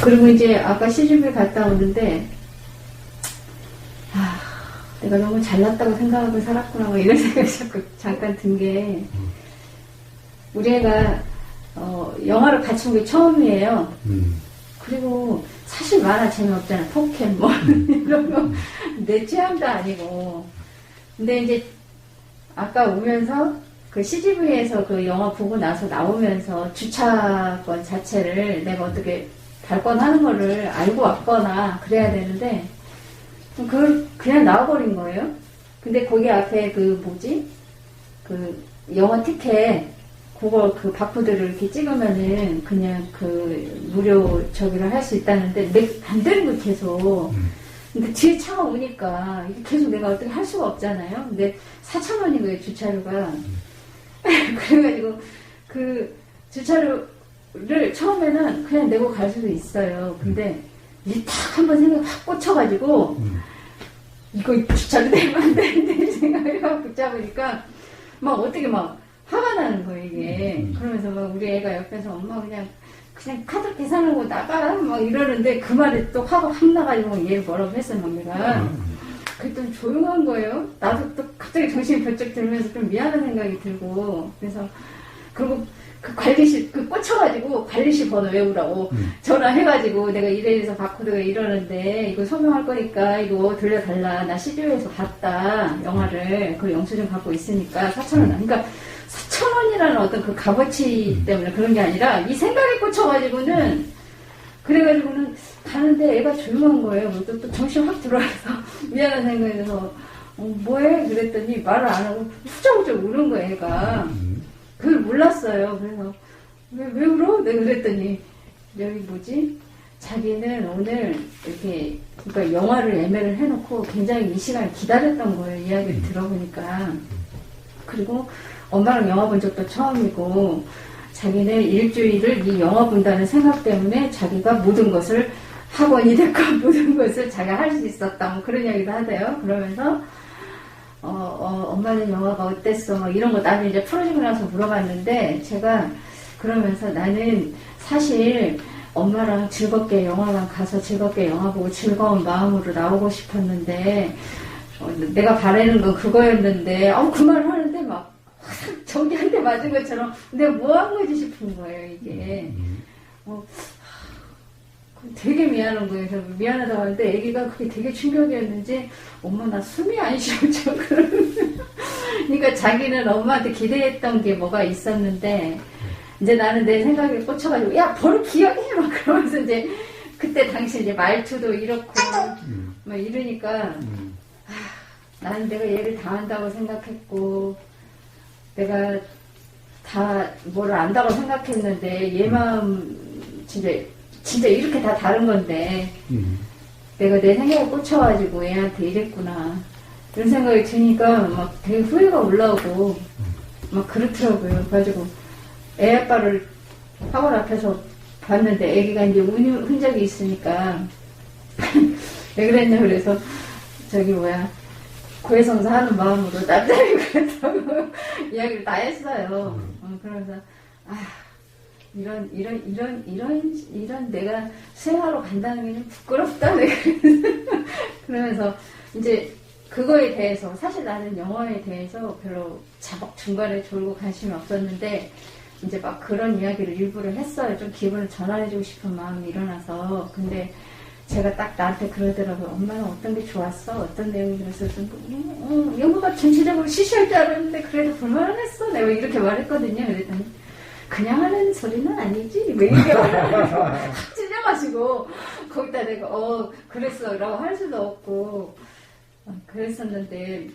그리고 이제 아까 시집을 갔다 오는데, 내가 너무 잘났다고 생각하고 살았구나, 뭐 이런 생각이 자꾸 잠깐 든 게, 우리 애가, 영화를 같이 본 게 처음이에요. 그리고 사실 만화 재미없잖아. 포켓몬, 이런 거. 내 취향도 아니고. 근데 이제, 아까 오면서, 그 CGV에서 그 영화 보고 나서 나오면서 주차권 자체를 내가 어떻게 발권하는 거를 알고 왔거나 그래야 되는데, 그걸 그냥 나와버린 거예요. 근데 거기 앞에 그 뭐지? 그 영화 티켓, 그거 그 바코드를 이렇게 찍으면은 그냥 그 무료 저기를 할 수 있다는데, 안 되는 거 계속. 근데 뒤에 차가 오니까 이게 계속 내가 어떻게 할 수가 없잖아요. 근데 4,000원인 거예요, 주차료가. 그래가지고 그 주차료를 처음에는 그냥 내고 갈 수도 있어요. 근데 이제 딱 한번 생각이 확 꽂혀가지고 이거 주차료 내면 안 되는데 생각이 확 붙잡으니까 막 어떻게 막 화가 나는 거예요, 이게. 그러면서 막 우리 애가 옆에서 엄마 그냥 카드 계산하고 나가 막 이러는데 그 말에 또 화가 확 나가지고 얘를 뭐라고 했어요, 막 내가. 그랬더니 조용한 거예요. 나도 또 갑자기 정신이 번쩍 들면서 좀 미안한 생각이 들고. 그래서, 그리고 그 관리실, 꽂혀가지고 관리실 번호 외우라고 전화해가지고 내가 이래서 바코드가 이러는데 이거 소명할 거니까 이거 돌려달라. 나 CGV에서 봤다. 영화를. 그 영수증 갖고 있으니까 4,000원. 그러니까 4,000원이라는 어떤 그 값어치 때문에 그런 게 아니라 이 생각에 꽂혀가지고는 그래가지고는 가는데 애가 조용한 거예요. 또 정신 확 들어와서 미안한 생각이 들어서 뭐해? 그랬더니 말을 안 하고 후쩍후쩍 우는 거예요, 애가. 그걸 몰랐어요. 그래서 왜 울어? 내가 그랬더니 여기 뭐지? 자기는 오늘 이렇게 그러니까 영화를 예매를 해놓고 굉장히 이 시간을 기다렸던 거예요. 이야기를 들어보니까. 그리고 엄마랑 영화 본 적도 처음이고 자기는 일주일을 이 영화 본다는 생각 때문에 자기가 모든 것을 학원이 됐고 모든 것을 자기가 할 수 있었다. 뭐 그런 이야기도 하대요. 그러면서 엄마는 영화가 어땠어? 뭐 이런 거 나중에 이제 풀어지고 나서 물어봤는데 제가 그러면서 나는 사실 엄마랑 즐겁게 영화관 가서 즐겁게 영화 보고 즐거운 마음으로 나오고 싶었는데 내가 바라는 건 그거였는데 그 말을 하는데 막 저기 한 대 맞은 것처럼 내가 뭐 한 거지 싶은 거예요, 이게. 되게 미안한 거예요. 그래서 미안하다고 하는데 애기가 그게 되게 충격이었는지 엄마 나 숨이 안 쉬어져. 그러니까 자기는 엄마한테 기대했던 게 뭐가 있었는데 이제 나는 내 생각에 꽂혀가지고 야 버릇 기억해 막 그러면서 이제 그때 당시 이제 말투도 이렇고 막 이러니까 나는 내가 얘를 다 안다고 생각했고 내가 다 뭐를 안다고 생각했는데 얘 마음 진짜 이렇게 다 다른 건데 내가 내 생각에 꽂혀가지고 얘한테 이랬구나 이런 생각이 드니까 막 되게 후회가 올라오고 막 그렇더라고요. 그래가지고 애 아빠를 학원 앞에서 봤는데 애기가 이제 운 흔적이 있으니까 왜 그랬냐 그래서 고해성사 하는 마음으로 남자이 그랬다고 이야기를 다 했어요. 그러면서 이런 내가 수행하러 간다는 게 좀 부끄럽다. 그러면서 이제 그거에 대해서 사실 나는 영화에 대해서 별로 중간에 졸고 관심이 없었는데 이제 막 그런 이야기를 일부러 했어요. 좀 기분을 전환해주고 싶은 마음이 일어나서. 근데 제가 딱 나한테 그러더라고요. 엄마는 어떤 게 좋았어? 어떤 내용이 들었어? 영화가 전체적으로 시시할 줄 알았는데 그래도 볼만은 했어. 내가 이렇게 말했거든요. 그랬더니 그냥 하는 소리는 아니지. 왜 이렇게 확 찔려가지고 거기다 내가 그랬어 라고 할 수도 없고 그랬었는데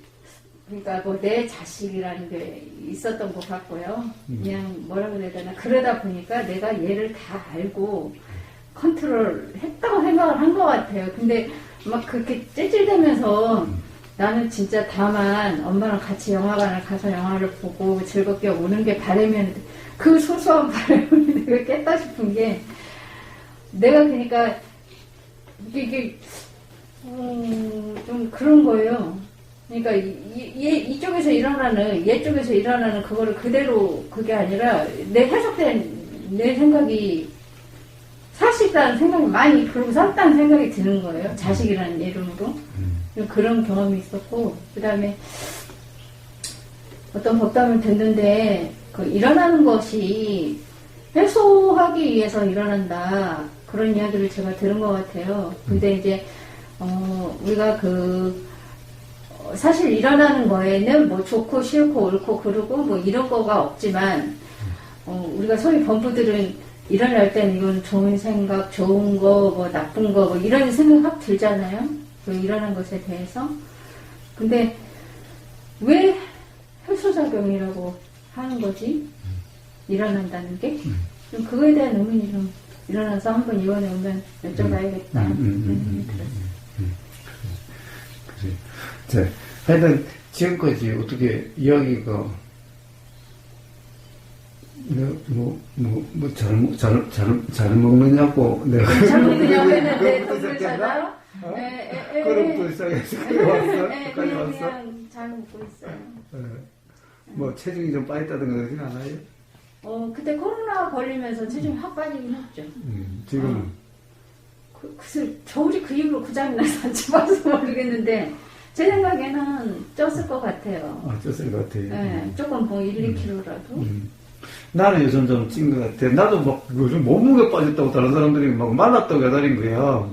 그러니까 뭐 내 자식이라는 게 있었던 것 같고요. 그냥 뭐라 그래야 되나 그러다 보니까 내가 얘를 다 알고 컨트롤 했다고 생각을 한 것 같아요. 근데 막 그렇게 찔찔대면서 나는 진짜 다만 엄마랑 같이 영화관을 가서 영화를 보고 즐겁게 오는 게 바람이었는데 그 소소한 바람을 내가 깼다 싶은 게 내가 그러니까 이게 좀 그런 거예요. 그러니까 이쪽에서 일어나는 얘 쪽에서 일어나는 그거를 그대로 그게 아니라 내 해석된 내 생각이 사실다는 생각이 많이 그러고 살았다는 생각이 드는 거예요. 자식이라는 이름으로. 그런 경험이 있었고, 그 다음에 어떤 법담을 듣는데, 그 일어나는 것이 해소하기 위해서 일어난다. 그런 이야기를 제가 들은 것 같아요. 근데 이제, 우리가 사실 일어나는 거에는 뭐 좋고 싫고 옳고 그르고 뭐 이런 거가 없지만, 우리가 소위 범부들은 일어날 때는 이건 좋은 생각, 좋은 거, 뭐 나쁜 거, 뭐 이런 생각 확 들잖아요. 그 일어난 것에 대해서. 근데 왜 해소작용이라고 하는 거지? 일어난다는 게? 좀 그거에 대한 의문이 좀 일어나서 한번 이원에 오면 여쭤봐야겠다. 그래. 자, 하여튼 지금까지 어떻게 이야기가 잘 먹느냐고 내가 잘 먹느냐고 했는데 돈을 찾아? 그룹도 시작해서 왔어? 그냥 잘 먹고 있어요. 뭐 체중이 좀 빠졌다든가 그러진 않아요? 그때 코로나 걸리면서 체중이 확 빠지긴 했죠. 지금은? 글쎄, 저울이 그 이후로 구장이 나서 안 집어서 모르겠는데, 제 생각에는 쪘을 것 같아요. 아, 쪘을 것 같아요. 네, 조금 뭐 1, 2kg라도. 나는 요즘 좀 찐 것 같아. 나도 막 요즘 몸무게 빠졌다고 다른 사람들이 막 말랐다고 해달린 거야.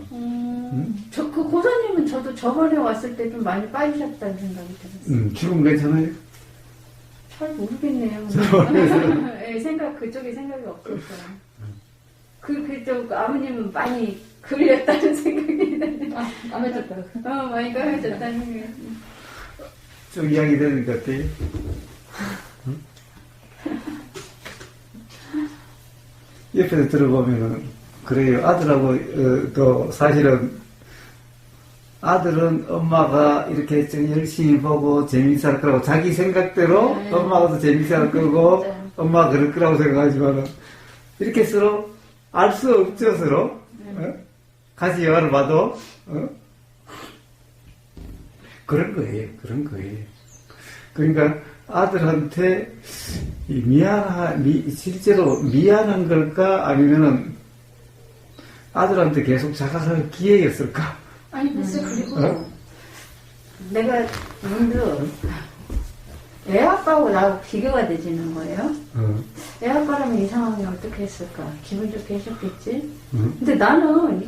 그 고사님은 저도 저번에 왔을 때 좀 많이 빠지셨다는 생각이 들었어요. 지금 괜찮아요? 잘 모르겠네요. 네, 그쪽에 생각이 없었어요. 그쪽 아버님은 많이 그리웠다는 생각이 드네요. 까매졌다고. 많이 까매졌다는 생각이. 좀 이야기 되는 것 같아요. 옆에서 들어보면은, 그래요. 아들하고, 또, 사실은, 아들은 엄마가 이렇게 좀 열심히 보고 재밌어 할 거라고, 자기 생각대로 엄마가 더 재밌어 할 거고, 엄마가 그럴 거라고 생각하지만은, 이렇게 서로 알 수 없죠, 서로. 같이 영화를 봐도, 그런 거예요. 그러니까, 아들한테 실제로 미안한 걸까? 아니면은 아들한테 계속 자각할 기회였을까? 아니, 글쎄, 그리고 내가 문득 애 아빠하고 나하고 비교가 되지는 거예요. 애 아빠라면 이 상황이 어떻게 했을까? 기분 좋게 해줬겠지? 근데 나는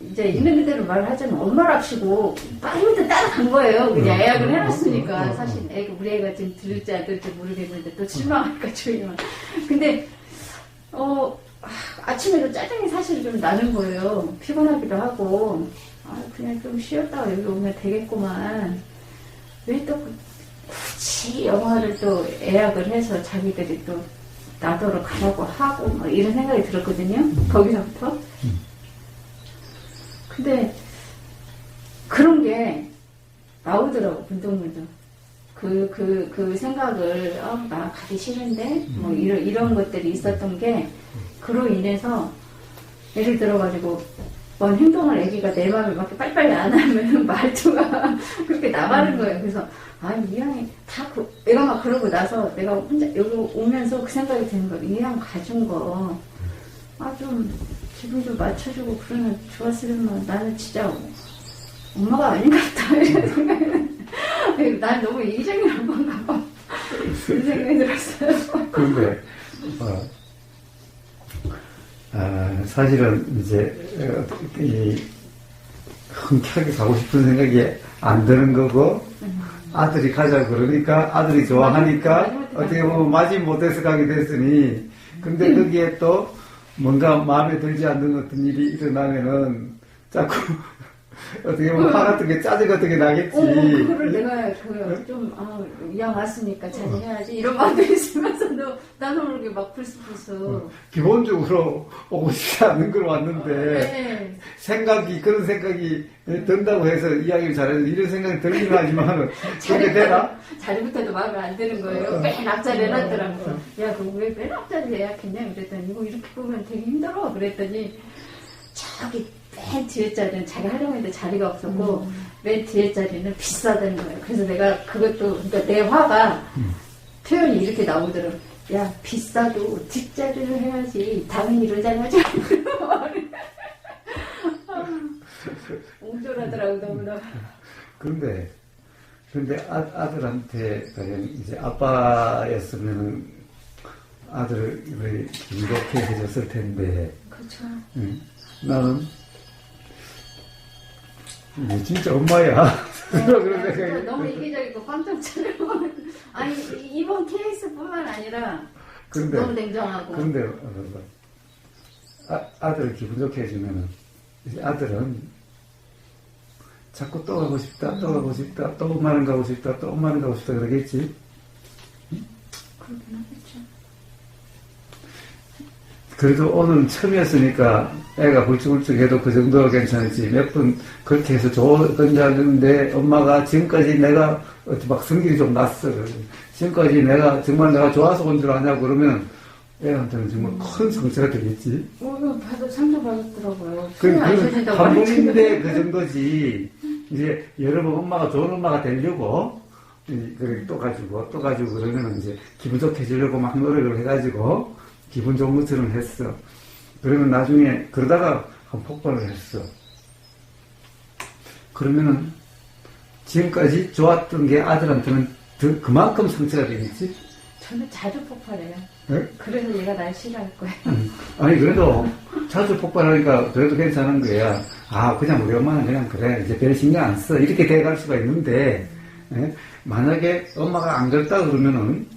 이제 있는 그대로 말을 하자면 엄마랍시고 빨리부터 따라간 거예요. 그냥 예약을 해놨으니까. 사실 우리 애가 지금 들을지 안 들을지 모르겠는데 또 실망할까 조용히. 근데 아침에도 짜증이 사실 좀 나는 거예요. 피곤하기도 하고 그냥 좀 쉬었다가 여기 오면 되겠구만. 왜 또 굳이 영화를 또 예약을 해서 자기들이 또 나더러 가라고 하고 막 이런 생각이 들었거든요. 거기서부터. 근데 그런 게 나오더라고, 문득문득. 그 생각을 나 가기 싫은데 뭐 이런 것들이 있었던 게 그로 인해서 예를 들어가지고 뭔 행동을 애기가 내 마음에 맞게 빨리빨리 안 하면 말투가 그렇게 나가는 거예요. 그래서 이 양이 애가 막 그러고 나서 내가 혼자 여기 오면서 그 생각이 드는 거예요. 이 양 가진 거 좀 기분 좀 맞춰주고 그러면 좋았으면 나는 진짜 엄마가 아닌 것 같다 이런 생각이 난 너무 이기적인 건가 봐 그런 생각이 들었어요. 그런데 사실은 이제 흔쾌하게 가고 싶은 생각이 안 드는 거고 아들이 가자고 그러니까 아들이 좋아하니까 어떻게 보면 마지못해서 가게 됐으니 근데 거기에 또 뭔가 마음에 들지 않는 어떤 일이 일어나면은 자꾸 어떻게 보면 화 같은 게 짜증 같은 게 나겠지. 그거를 내가 양 왔으니까 자제해야지 이런 마음도 있으면서도 나는 모르게 막 불쑥불쑥. 기본적으로 오고 싶지 않은 걸 왔는데 그런 생각이 든다고 해서 이야기를 잘해서 이런 생각이 들긴 하지만 그게 되나? 자리부터도 마음에 안 드는 거예요. 맨 앞자리 해놨더라고. 야, 그거 왜 맨 앞자리 예약했냐? 그랬더니 이거 이렇게 보면 되게 힘들어. 그랬더니 저기 맨 뒤에 자리는 자기 하려고 했는데 자리가 없었고 맨 뒤에 자리는 비싸다는 거예요. 그래서 내가 그것도 그러니까 내 화가 표현이 이렇게 나오더라고. 야, 비싸도 뒷자리를 해야지. 당연히 이러잖아. 옹졸하더라고, 너무나. 근데 아들한테, 이제 아빠였으면 아들을 이렇게 해줬을 텐데. 그렇죠. 나는, 이게 진짜 엄마야. 그런 생각이. 너무 이기적이고 깜짝 놀라고. 아니, 이번 케이스뿐만 아니라 너무 냉정하고. 근데, 아들을 기분 좋게 해주면은, 이제 아들은 자꾸 또 가고 싶다, 또 가고 싶다, 또 엄마는 가고 싶다, 또 엄마는 가고 싶다 그러겠지? 그렇긴 하겠죠. 그래도 오늘 처음이었으니까 애가 훌쩍훌쩍 해도 그 정도가 괜찮았지. 몇 번 그렇게 해서 좋은 자는데 엄마가 지금까지 내가 막 성질이 좀 났어. 지금까지 정말 내가 좋아서 온 줄 아냐고 그러면 애한테는 정말 큰 상처가 되겠지. 봐도 상처받았더라고요. 한 번인데 그 정도지. 이제 여러 번 엄마가 좋은 엄마가 되려고 또 가지고 그러면 이제 기분 좋게 해주려고 막 노력을 해가지고 기분 좋은 것처럼 했어. 그러면 나중에 그러다가 한 폭발을 했어. 그러면은 지금까지 좋았던 게 아들한테는 그만큼 상처가 되겠지? 저는 자주 폭발해요. 네? 그래서 얘가 날 싫어할 거예요. 아니 그래도 자주 폭발하니까 그래도 괜찮은 거야. 그냥 우리 엄마는 그냥 그래 이제 별 신경 안 써 이렇게 돼갈 수가 있는데 만약에 엄마가 안 그랬다 그러면은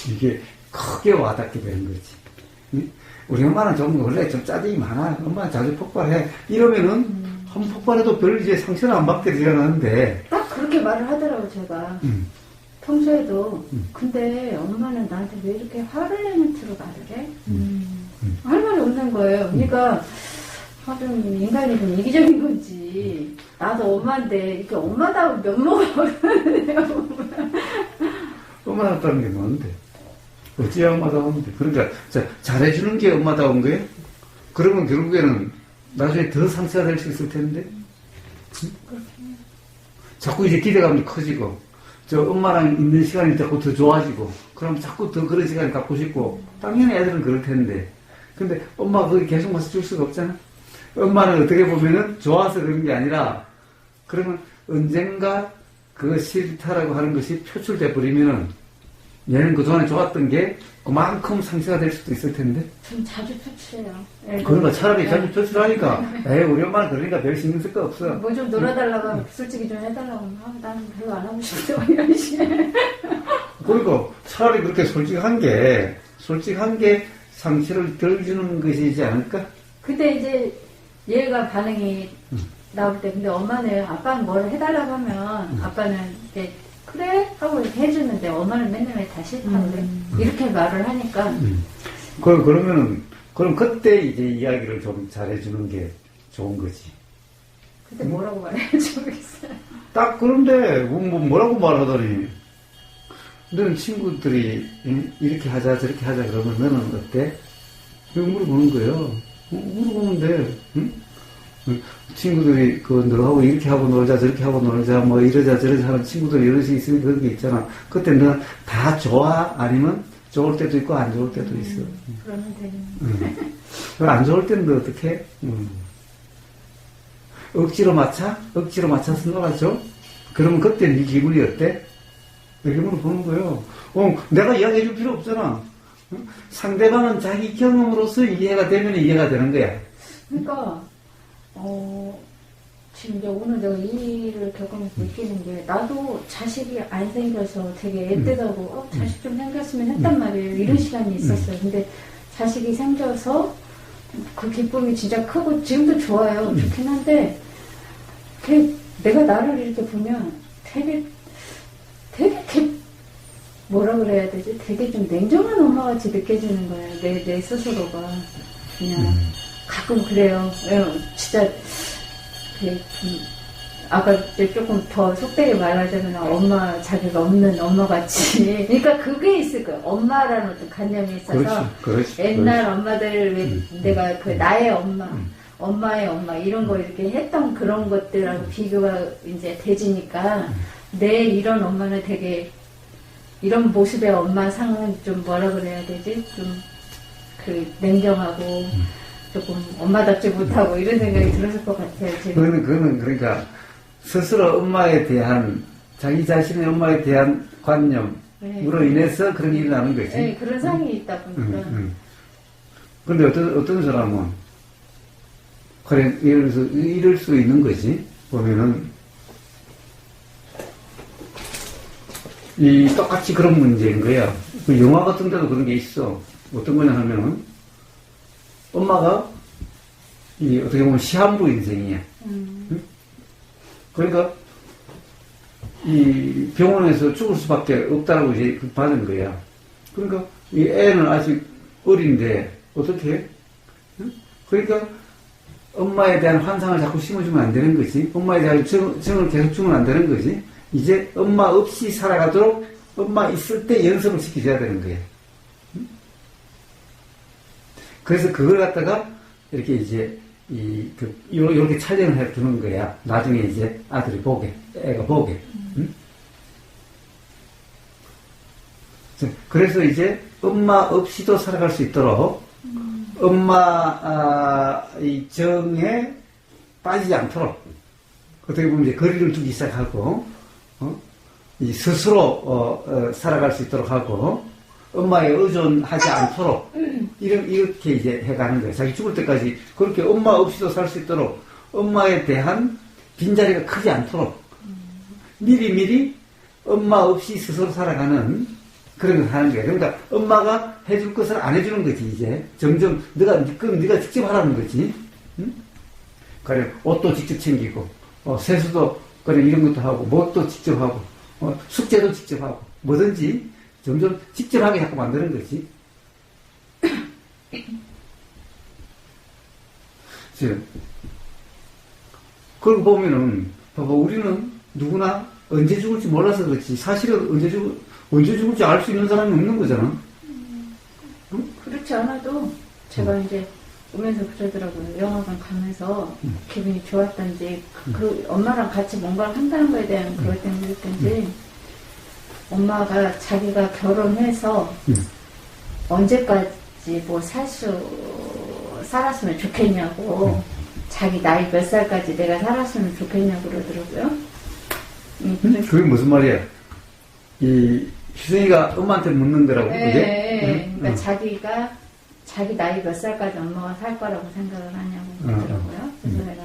이게 크게 와닿게 되는 거지. 우리 엄마는 좀 원래 좀 짜증이 많아. 엄마는 자주 폭발해. 이러면은 한 폭발해도 별 이제 상처는 안 받게 되려는데 딱 그렇게 말을 하더라고 제가. 평소에도 근데 엄마는 나한테 왜 이렇게 화를 내는 투로 말을 해? 할 말이 없는 거예요. 그러니까 좀 인간이 좀 이기적인 건지 나도 엄마인데 이렇게 엄마다운 면모가 없는데요. 엄마답다는 게 뭔데? 어찌야 엄마다운데? 그러니까 잘해주는 게 엄마다운 거예요? 그러면 결국에는 나중에 더 상처가 될 수 있을 텐데. 자꾸 이제 기대감도 커지고 엄마랑 있는 시간이 자꾸 더 좋아지고 그럼 자꾸 더 그런 시간을 갖고 싶고 당연히 애들은 그럴 텐데 근데 엄마가 거기 계속 와서 줄 수가 없잖아. 엄마는 어떻게 보면은 좋아서 그런 게 아니라 그러면 언젠가 그 싫다라고 하는 것이 표출돼 버리면은 얘는 그동안에 좋았던 게 그만큼 상처가 될 수도 있을 텐데. 좀 자주 표출해요. 그러니까 차라리 자주 표출하니까 우리 엄마는 그러니까 별 신경 쓸 거 없어. 뭐 좀 놀아달라고 하면 솔직히 좀 해달라고 하면 나는 별로 안 하고 싶어 이런 식으로. 그러니까 차라리 그렇게 솔직한 게 상처를 덜 주는 것이지 않을까? 그때 이제 얘가 반응이 나올 때 근데 엄마는 아빠는 뭘 해달라고 하면 아빠는 이제 그래? 하고 이렇게 해주는데 엄마는 맨날 다 싫다고 그래. 이렇게 말을 하니까 그럼 그때 이제 이야기를 좀 잘해주는 게 좋은 거지. 그때 뭐라고 말해야지 모르겠어요. 딱 그런데 뭐라고 말하더니 너는 친구들이 이렇게 하자 저렇게 하자 그러면 너는 어때? 물어보는 거예요. 물어보는데 응? 친구들이 너하고 이렇게 하고 놀자 저렇게 하고 놀자 뭐 이러자 저러자 하는 친구들이 여럿이 있으면 그런 게 있잖아. 그때 너는 다 좋아? 아니면 좋을 때도 있고 안 좋을 때도 있어. 그러면 되겠네. 안 좋을 때는 너 어떻게? 억지로 맞춰서 놀아줘? 그러면 그때 네 기분이 어때? 이렇게 물어보는 거예요. 내가 이야기해 줄 필요 없잖아. 상대방은 자기 경험으로서 이해가 되면 이해가 되는 거야. 그러니까 지금 이제 오늘 내가 이 일을 겪으면서 느끼는 게 나도 자식이 안 생겨서 되게 애틋하고 자식 좀 생겼으면 했단 말이에요. 이런 시간이 있었어요. 근데 자식이 생겨서 그 기쁨이 진짜 크고 지금도 좋아요. 좋긴 한데 내가 나를 이렇게 보면 되게 뭐라 그래야 되지? 되게 좀 냉정한 엄마같이 느껴지는 거예요. 내 스스로가 그냥 가끔 그래요. 진짜 아까 조금 더 속되게 말하자면 엄마 자기가 없는 엄마같이. 그러니까 그게 있을 거예요. 엄마라는 어떤 관념이 있어서 그렇지. 옛날 엄마들 내가 나의 엄마, 엄마의 엄마 이런 거 이렇게 했던 그런 것들하고 비교가 이제 되지니까 내 이런 엄마는 되게 이런 모습의 엄마 상은 좀 뭐라 그래야 되지? 좀 그 냉정하고 조금 엄마답지 못하고 이런 생각이 들었을 것 같아요. 그거는 그러니까 스스로 엄마에 대한 자기 자신의 엄마에 대한 관념으로 인해서 그런 일이 나는 거지. 네, 그런 상이 있다 보니까. 근데 어떤 사람은 그래 이럴 수 있는 거지. 보면은 이 똑같이 그런 문제인 거야. 그 영화 같은 데도 그런 게 있어. 어떤 거냐 하면은 엄마가 이 어떻게 보면 시한부 인생이야. 응? 그러니까 이 병원에서 죽을 수밖에 없다라고 이제 받은 거야. 그러니까 이 애는 아직 어린데 어떻게 해? 응? 그러니까 엄마에 대한 환상을 자꾸 심어주면 안 되는 거지. 엄마에 대한 정을 계속 주면 안 되는 거지. 이제 엄마 없이 살아가도록 엄마 있을 때 연습을 시켜줘야 되는 거야. 응? 그래서 그걸 갖다가 이렇게 이제 이렇게 촬영을 해 두는 거야. 나중에 이제 아들이 보게, 애가 보게. 응? 그래서 이제 엄마 없이도 살아갈 수 있도록 엄마 이 정에 빠지지 않도록 어떻게 보면 이제 거리를 두기 시작하고 이 스스로 살아갈 수 있도록 하고 엄마에 의존하지 않도록 이렇게 이제 해가는 거예요. 자기 죽을 때까지 그렇게 엄마 없이도 살 수 있도록 엄마에 대한 빈자리가 크지 않도록 미리미리 엄마 없이 스스로 살아가는 그런 걸 하는 거예요. 그러니까 엄마가 해줄 것을 안 해주는 거지. 이제 점점 네가 직접 하라는 거지. 응? 그래 옷도 직접 챙기고 세수도 그래 이런 것도 하고 뭣도 직접 하고 숙제도 직접 하고 뭐든지 점점 직접 하게 자꾸 만드는 거지. 그러고 보면은 봐봐 우리는 누구나 언제 죽을지 몰라서 그렇지 사실은 언제 죽을지 알 수 있는 사람이 없는 거잖아. 응? 그렇지 않아도 제가 이제 오면서 그러더라고요. 영화관 가면서 기분이 좋았던지 그 엄마랑 같이 뭔가를 한다는 거에 대한 그것 때문에 그랬던지 엄마가 자기가 결혼해서 언제까지 뭐 살았으면 좋겠냐고 자기 나이 몇 살까지 내가 살았으면 좋겠냐고 그러더라고요. 그게 무슨 말이야? 이 희승이가 엄마한테 묻는 거라고 그게? 그러니까 자기가 자기 나이 몇 살까지 엄마가 살 거라고 생각을 하냐고 그러더라고요. 그래서 내가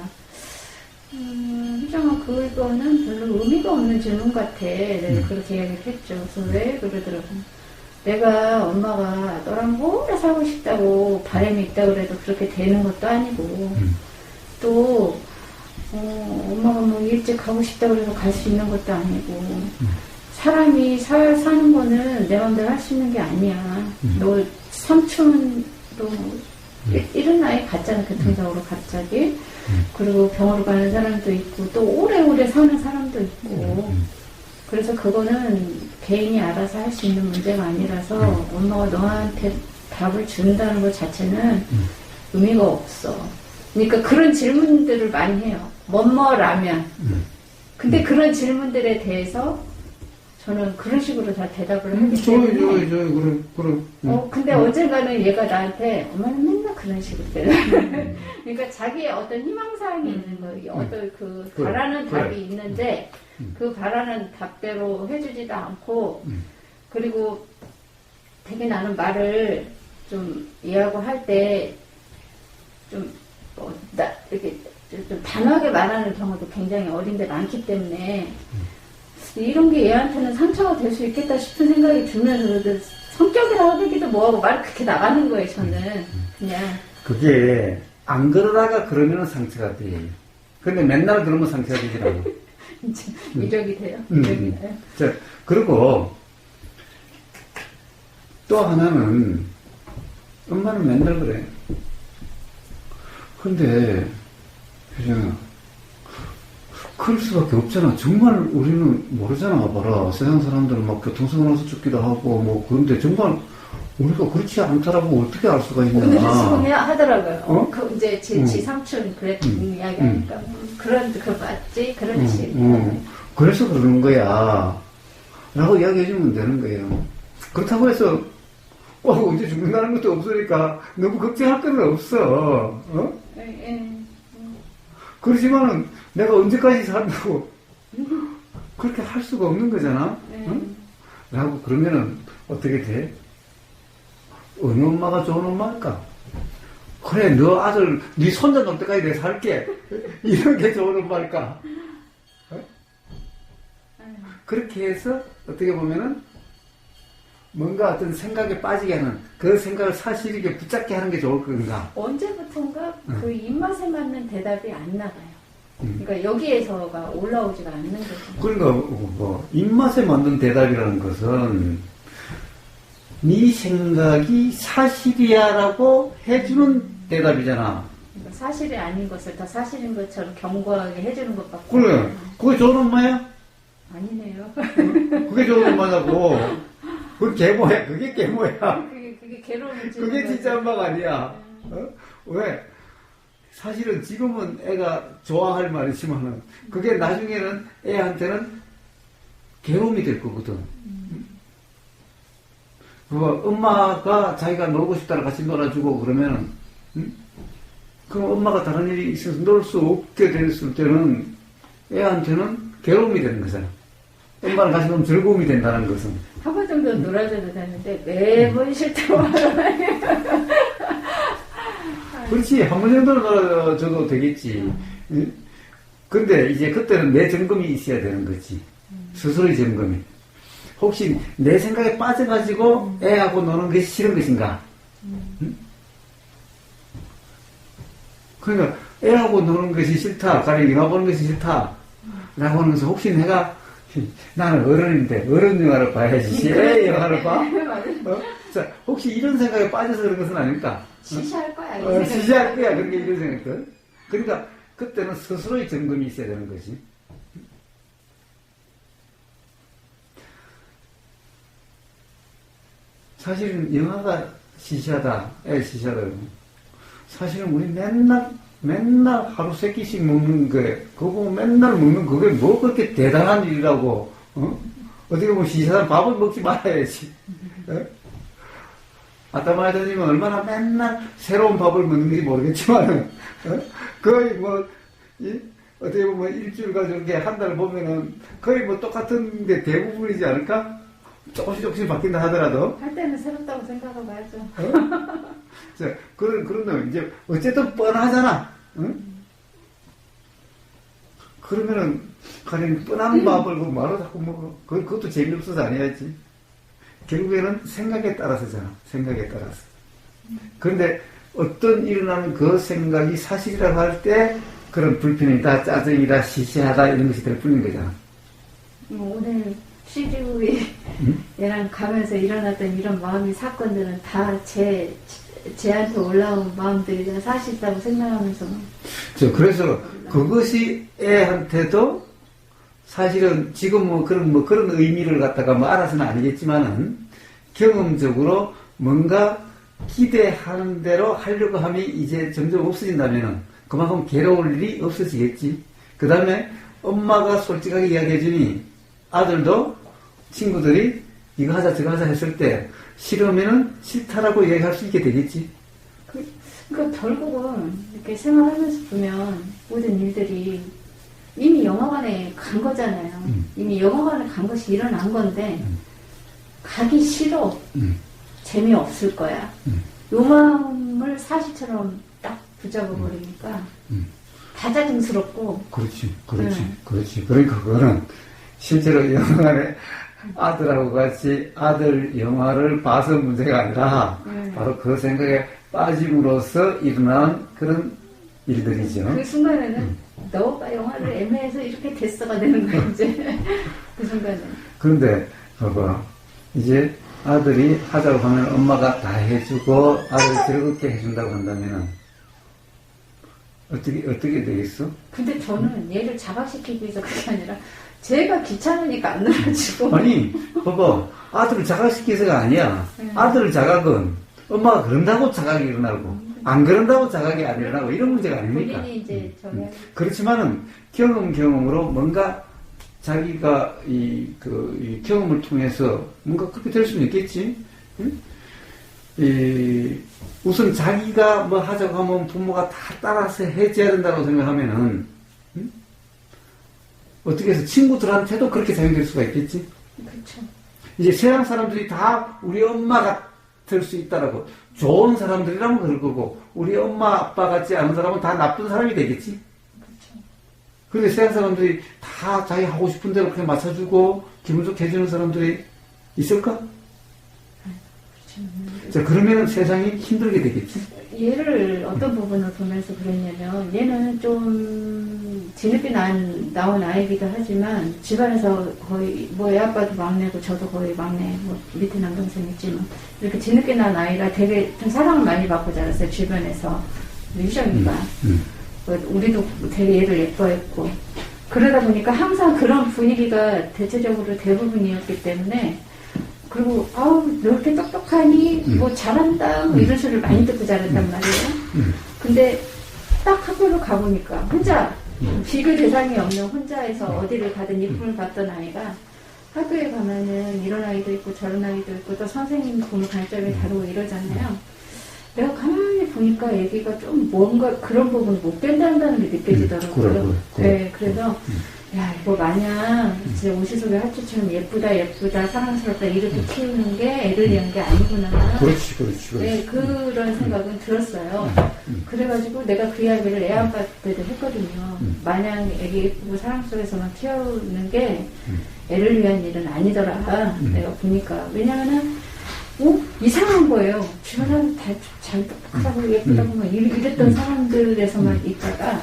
희정아 그거는 별로 의미가 없는 질문 같아. 내가 그렇게 이야기를 했죠. 그래서 왜 그러더라고. 내가 엄마가 너랑 오래 살고 싶다고 바람이 있다고 그래도 그렇게 되는 것도 아니고 또 엄마가 뭐 일찍 가고 싶다고 해서 갈 수 있는 것도 아니고 사람이 사는 거는 내 맘대로 할 수 있는 게 아니야. 너 삼촌도 이런 나이에 갔잖아. 교통사고로 갑자기. 그리고 병원으로 가는 사람도 있고 또 오래오래 사는 사람도 있고 그래서 그거는 개인이 알아서 할 수 있는 문제가 아니라서 엄마가 너한테 답을 준다는 것 자체는 의미가 없어. 그러니까 그런 질문들을 많이 해요. 뭐뭐라면. 근데 그런 질문들에 대해서 저는 그런 식으로 다 대답을 하기 때문에 그래. 근데 언젠가는 얘가 나한테 엄마는 맨날 그런 식으로 대답을 그러니까 자기의 어떤 희망사항이 있는 거예요. 어떤 그 바라는 답이 있는데 그 바라는 답대로 해주지도 않고 그리고 되게 나는 말을 좀 이해하고 할 때 좀 이렇게 좀 단호하게 말하는 경우도 굉장히 어린데 많기 때문에 이런 게 얘한테는 상처가 될 수 있겠다 싶은 생각이 들면서 성격이라고 하기도 뭐하고 말이 그렇게 나가는 거예요. 저는 그냥 그게 안 그러다가 그러면 상처가 돼. 근데 맨날 그러면 상처가 되지 않아. 이력이 돼요. 이력이 돼요. 자, 그리고 또 하나는 엄마는 맨날 그래. 근데 혜정아 그럴 수밖에 없잖아. 정말 우리는 모르잖아. 봐라. 세상 사람들은 막 교통사고 나서 죽기도 하고 뭐 그런데 정말 우리가 그렇지 않다라고 어떻게 알 수가 있냐. 오늘은 하더라고요. 그 이제 지 삼촌 그랬던 이야기 하니까 그거 맞지? 그렇지. 그래서 그러는 거야. 라고 이야기해주면 되는 거예요. 그렇다고 해서 언제 죽는다는 것도 없으니까 너무 걱정할 건 없어. 그렇지만은 내가 언제까지 산다고 그렇게 할 수가 없는 거잖아. 응? 라고 그러면은 어떻게 돼? 어느 엄마가 좋은 엄마일까? 그래, 너 아들, 네 손자 놀 때까지 내가 살게. 이런 게 좋은 엄마일까? 어? 그렇게 해서 어떻게 보면은 뭔가 어떤 생각에 빠지게 하는 그 생각을 사실이게 붙잡게 하는 게 좋을 건가? 언제부턴가 그 입맛에 맞는 대답이 안 나가요. 그러니까 여기에서가 올라오지가 않는 거죠. 그러니까 입맛에 맞는 대답이라는 것은 네 생각이 사실이야라고 해주는 대답이잖아. 그러니까 사실이 아닌 것을 다 사실인 것처럼 견고하게 해주는 것밖에. 그래, 그게 좋은 엄마야? 아니네요. 그게 좋은 엄마냐고. 그게 계모야. 그게 계모야. 그게 괴로움이지. 그게 진짜 엄마가 아니야. 왜? 사실은 지금은 애가 좋아할 말이지만은 그게 나중에는 애한테는 괴로움이 될 거거든. 엄마가 자기가 놀고 싶다고 같이 놀아주고 그러면은, 그럼 엄마가 다른 일이 있어서 놀 수 없게 됐을 때는 애한테는 괴로움이 되는 거잖아. 엄마랑 같이 놀면 즐거움이 된다는 것은. 한 번 정도 놀아줘도 되는데 매번 싫다고 하잖아요. 그렇지. 한 번 정도는 놀아줘도 되겠지. 근데 이제 그때는 내 점검이 있어야 되는 거지. 스스로의 점검이. 혹시 내 생각에 빠져가지고 애하고 노는 것이 싫은 것인가? 그러니까 애하고 노는 것이 싫다. 가령 영화 보는 것이 싫다. 라고 하면서 혹시 내가 나는 어른인데 어른 영화를 봐야지 애 영화를 봐? 자, 혹시 이런 생각에 빠져서 그런 것은 아닐까? 시시할 거야. 시시할 거야. 그런 게 이런 생각들. 그러니까 그때는 스스로의 점검이 있어야 되는 거지. 사실은 영화가 시시하다, 애 시시하다. 사실은 우리 맨날 하루 3끼씩 먹는 거에, 그거 맨날 먹는 그게 뭐 그렇게 대단한 일이라고, 어떻게 보면 시시하다 밥을 먹지 말아야지. 아따마이더님은 얼마나 맨날 새로운 밥을 먹는지 모르겠지만은, 거의 어떻게 보면 일주일 가지고 한 달 보면은 거의 똑같은 게 대부분이지 않을까? 조금씩 바뀐다 하더라도. 할 때는 새롭다고 생각하고 봐야죠. 자, 그러면 이제 어쨌든 뻔하잖아. 응? 그러면은, 가령 뻔한 밥을 말로 자꾸 먹어. 그것도 재미없어서 안 해야지. 결국에는 생각에 따라서잖아. 생각에 따라서. 그런데 어떤 일어나는 그 생각이 사실이라고 할 때 그런 불편이다, 짜증이다, 시시하다 이런 것이 될 뿐인 거잖아. 오늘 CGV 얘랑 가면서 일어났던 이런 마음의 사건들은 다 제한테 올라온 마음들이 사실 있다고 생각하면서. 그래서 그것이 애한테도 사실은 지금 그런 의미를 갖다가 알아서는 아니겠지만은 경험적으로 뭔가 기대하는 대로 하려고 함이 이제 점점 없어진다면은 그만큼 괴로울 일이 없어지겠지. 그 다음에 엄마가 솔직하게 이야기해주니 아들도 친구들이 이거 하자 저거 하자 했을 때 싫으면은 싫다라고 얘기할 수 있게 되겠지. 그러니까 결국은 이렇게 생활하면서 보면 모든 일들이 이미 영화관에 간 거잖아요. 이미 영화관에 간 것이 일어난 건데 가기 싫어. 재미없을 거야. 요 마음을 사실처럼 딱 붙잡아 버리니까 다자증스럽고. 그렇지. 그러니까 그거는 실제로 영화관에 아들하고 같이 아들 영화를 봐서 문제가 아니라 바로 그 생각에 빠짐으로써 일어난 그런 일들이죠. 그 순간에는 너가 영화를 애매해서 이렇게 됐어가 되는 거야 이제. 그 순간에. 그런데 봐봐, 이제 아들이 하자고 하면 엄마가 다 해주고 아들이 즐겁게 해준다고 한다면은 어떻게 되겠어? 근데 저는 얘를 자각시키기 위해서 그게 아니라 제가 귀찮으니까 안 놀아주고. 아니, 봐봐. 아들을 자각시켜서가 아니야. 아들을 자각은 엄마가 그런다고 자각이 일어나고, 안 그런다고 자각이 안 일어나고, 이런 문제가 아닙니까? 본인이 이제 그렇지만은 경험으로 뭔가 자기가 이 경험을 통해서 뭔가 그렇게 될 수는 있겠지. 응? 우선 자기가 뭐 하자고 하면 부모가 다 따라서 해줘야 된다고 생각하면은, 응? 어떻게 해서 친구들한테도 그렇게 작용될 수가 있겠지. 그렇죠. 이제 세상 사람들이 다 우리 엄마가 될 수 있다라고. 좋은 사람들이라면 그럴 거고, 우리 엄마 아빠 같지 않은 사람은 다 나쁜 사람이 되겠지. 그렇죠. 그런데 세상 사람들이 다 자기 하고 싶은 대로 그렇게 맞춰주고 기분 좋게 해주는 사람들이 있을까? 그렇죠. 자, 그러면 세상이 힘들게 되겠지. 얘를 어떤 부분을 보면서 그랬냐면, 얘는 좀 뒤늦게 나온 아이기도 하지만 집안에서 거의 뭐 애 아빠도 막내고 저도 거의 막내, 뭐 밑에 남동생 있지만 이렇게 뒤늦게 낳은 아이라 되게 좀 사랑을 많이 받고 자랐어요. 주변에서 유정이가 우리도 되게 얘를 예뻐했고, 그러다 보니까 항상 그런 분위기가 대체적으로 대부분이었기 때문에, 그리고 아우 너 이렇게 똑똑하니 뭐 잘한다 뭐 이런 소리를 많이 듣고 자랐단 말이에요. 근데 딱 학교를 가보니까 혼자 비교 대상이 없는 혼자에서 어디를 가든 예쁨을 받던 아이가 학교에 가면은 이런 아이도 있고 저런 아이도 있고 또 선생님 부모 관점이 다르고 이러잖아요. 내가 가만히 보니까 애기가 좀 뭔가 그런 부분을 못 견딘다는 게 느껴지더라고요. 네, 그래서 야, 이거 마냥 진짜 오시소리 하트처럼 예쁘다 사랑스럽다 이렇게 키우는 게 애를 위한 게 아니구나. 그렇지. 네, 그런 생각은 들었어요. 그래가지고 내가 그 이야기를 애 아빠 때도 했거든요. 마냥 애기 예쁘고 사랑 속에서만 키우는 게 애를 위한 일은 아니더라. 내가 보니까. 왜냐면은 이상한 거예요. 주변 사람 잘 똑똑하고 예쁘다고 막 이랬던 사람들에서만 있다가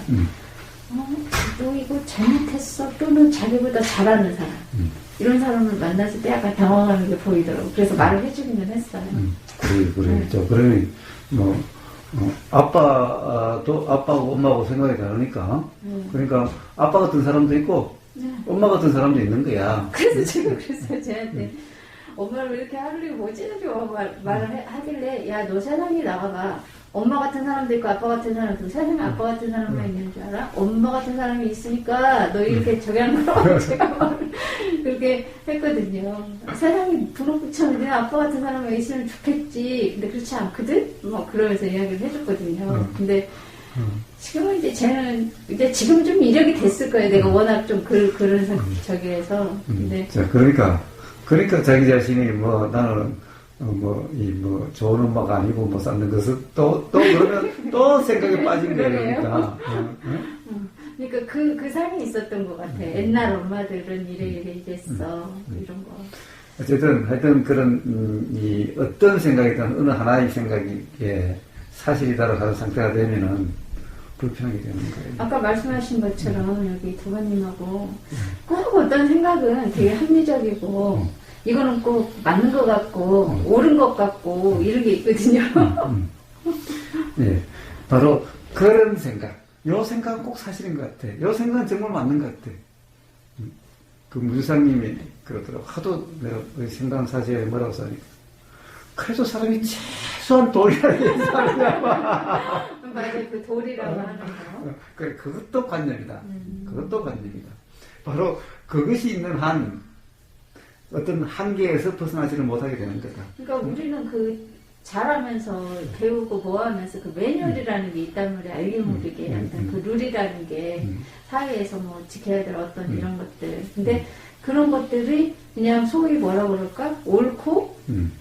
너 이거 잘못했어. 또는 자기보다 잘하는 사람. 이런 사람을 만났을 때 약간 당황하는 게 보이더라고요. 그래서 말을 해주기는 했어요. 그래. 네. 그러면, 아빠도, 아빠하고 엄마하고 생각이 다르니까. 그러니까, 아빠 같은 사람도 있고, 엄마 같은 사람도 있는 거야. 그래서 지금 그랬어요, 쟤한테. 엄마를 왜 이렇게 하루에 뭐 찌르죠? 말을 하길래, 야, 너 세상에 나가봐. 엄마 같은 사람도 있고 아빠 같은 사람도 있고 세상에 아빠 같은 사람만 있는 줄 알아? 엄마 같은 사람이 있으니까 너 이렇게 저기 하는 거라고 제가 막 그렇게 했거든요. 세상에 부럽붙였는데 아빠 같은 사람이 있으면 좋겠지. 근데 그렇지 않거든? 뭐 그러면서 이야기를 해줬거든요. 근데 지금은 이제 쟤는 이제 지금 좀 이력이 됐을 거예요. 내가 워낙 좀 그런 저기 해서. 근데 자, 그러니까 자기 자신이 나는 좋은 엄마가 아니고 쌓는 것은 그러면 또 생각에 빠진 거예요, 그러니까. 그러니까 그 상이 있었던 것 같아. 옛날 엄마들은 이래 했어. 이런 거. 어쨌든, 하여튼 그런, 어떤 생각이든 어느 하나의 생각이, 사실이다라고 하는 상태가 되면은 불편하게 되는 거예요. 아까 말씀하신 것처럼 여기 두번님하고 꼭 어떤 생각은 되게 합리적이고, 이거는 꼭 맞는 것 같고, 옳은 것 같고, 이런 게 있거든요. 예. 바로 그런 생각. 요 생각은 꼭 사실인 것 같아. 요 생각은 정말 맞는 것 같아. 그 무주사님이 그러더라고. 하도 내가 생각은 사실에 뭐라고 써니까. 그래도 사람이 최소한 도리라는 사람이야. 맞아요. 그 도리라고 하는 거. 그것도 관념이다. 그것도 관념이다. 바로 그것이 있는 한, 어떤 한계에서 벗어나지를 못하게 되는 거다. 그러니까 우리는 잘하면서 배우고 뭐 하면서 그 매뉴얼이라는 게 있단 말이야. 알게 모르게. 그 룰이라는 게 사회에서 뭐 지켜야 될 어떤 이런 것들. 근데 그런 것들이 그냥 소위 뭐라 그럴까? 옳고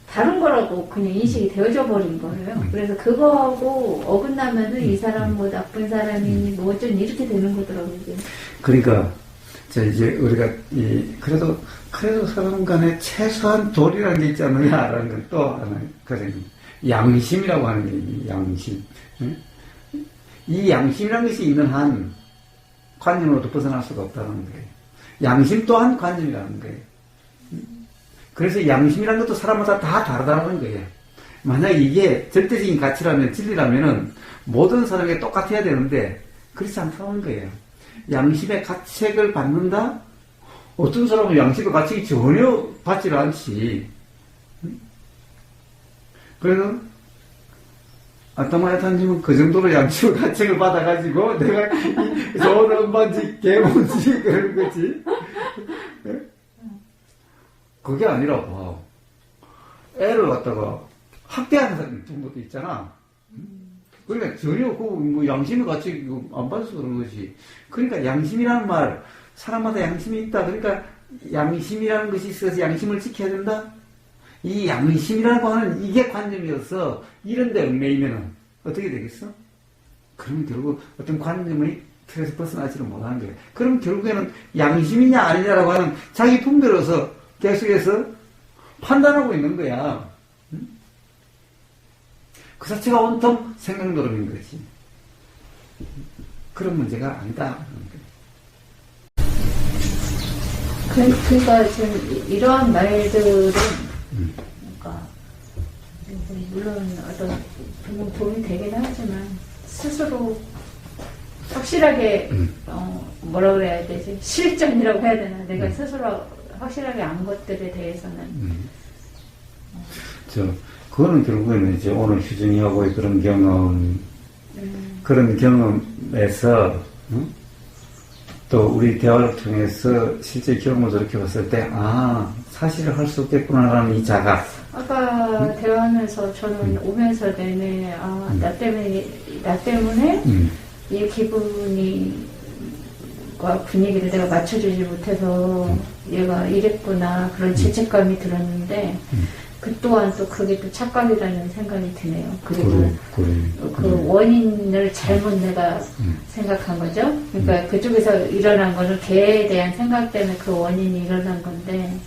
다른 거라고 그냥 인식이 되어져 버린 거예요. 그래서 그거하고 어긋나면은 이 사람 뭐 나쁜 사람이니 뭐 어쩐 이렇게 되는 거더라고요. 이게. 그러니까 이제 우리가 그래도 사람 간에 최소한 도리라는 게 있지 않느냐라는 건 또 하나 가정입니다. 양심이라고 하는 게 있는 양심. 이 양심이라는 것이 있는 한 관념으로도 벗어날 수가 없다는 거예요. 양심 또한 관념이라는 거예요. 그래서 양심이라는 것도 사람마다 다 다르다는 거예요. 만약 이게 절대적인 가치라면 진리라면은 모든 사람에게 똑같아야 되는데 그렇지 않다는 거예요. 양심의 가책을 받는다? 어떤 사람은 양심의 가책이 전혀 받지를 않지. 그래서 아따마야 탄지면 그 정도로 양치고 가책을 받아가지고 내가 좋은 엄마인지 개몬지 그런 거지. 그게 아니라 봐. 애를 갖다가 학대하는 정도도 있잖아. 그러니까 전혀 뭐 양심을 같이 안 받아서 그런 거지. 그러니까 양심이라는 말, 사람마다 양심이 있다. 그러니까 양심이라는 것이 있어서 양심을 지켜야 된다. 이 양심이라고 하는 이게 관념이어서 이런데 얽매이면은 어떻게 되겠어? 그러면 결국 어떤 관념의 틀에서 벗어나지를 못하는 거예요. 그럼 결국에는 양심이냐 아니냐라고 하는 자기 분별로서 계속해서 판단하고 있는 거야. 응? 그 자체가 온통 생각 노름인 거지. 그런 문제가 아니다. 그러니까 지금 이러한 말들은 그러니까 물론 어떤 분명 도움이 되긴 하지만 스스로 확실하게 뭐라 그래야 되지? 실전이라고 해야 되나? 내가 스스로 확실하게 안 것들에 대해서는 그거는 결국에는 이제 오늘 휴준이하고의 그런 경험, 그런 경험에서, 또 우리 대화를 통해서 실제 경험을 저렇게 봤을 때, 아, 사실을 할 수 없겠구나라는 이 자각. 아까 대화하면서 저는 오면서 내내, 아, 나 때문에 이 기분이, 분위기를 내가 맞춰주지 못해서 얘가 이랬구나, 그런 죄책감이 들었는데, 그 또한 또 그게 또 착각이라는 생각이 드네요. 그리고 그 원인을 잘못 내가 생각한 거죠. 그러니까 그쪽에서 일어난 거는 걔에 대한 생각 때문에 그 원인이 일어난 건데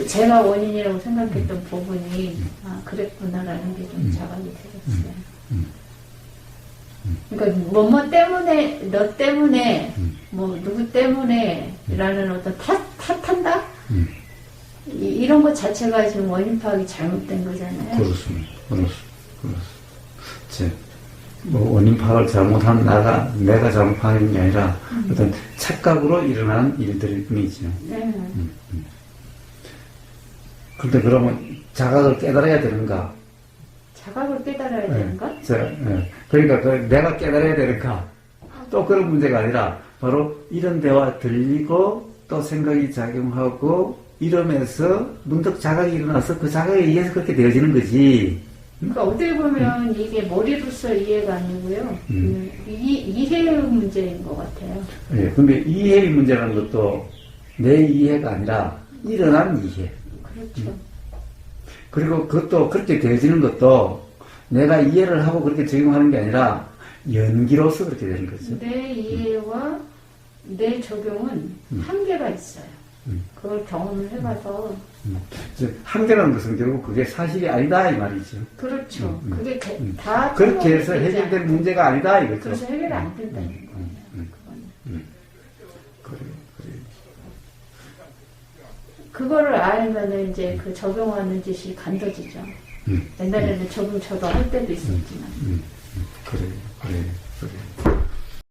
제가 원인이라고 생각했던 부분이 아 그랬구나라는 게 좀 자각이 되었어요. 그러니까 뭐뭐 때문에 너 때문에 뭐 누구 때문에라는 어떤 탓한다? 이런 것 자체가 지금 원인 파악이 잘못된 거잖아요. 그렇습니다. 뭐 원인 파악을 잘못한 내가 잘못한 게 아니라 어떤 착각으로 일어나는 일들일 뿐이죠. 네. 그런데 그러면 자각을 깨달아야 되는가? 자각을 깨달아야 되는가? 그러니까 내가 깨달아야 되는가? 또 그런 문제가 아니라 바로 이런 대화 들리고 또 생각이 작용하고 이러면서 문득 자각이 일어나서 그 자각에 의해서 그렇게 되어지는 거지. 그러니까 어떻게 보면 이게 머리로서 이해가 아니고요. 이해의 문제인 것 같아요. 네, 근데 이해의 문제라는 것도 내 이해가 아니라 일어난 이해. 그렇죠. 그리고 그것도 그렇게 되어지는 것도 내가 이해를 하고 그렇게 적용하는 게 아니라 연기로서 그렇게 되는 거죠. 내 이해와 내 적용은 한계가 있어요. 그걸 경험을 해봐서. 한계라는 것은 결국 그게 사실이 아니다 이 말이죠. 그렇죠. 그게 다 그렇게 해서 해결될 문제가 아니다 이거죠. 그래서 해결이 안 된다는 거예요. 그래요. 그거를 알면은 이제 그 적용하는 짓이 간더지죠. 옛날에는 적용 저도 할 때도 있었지만. 그래요.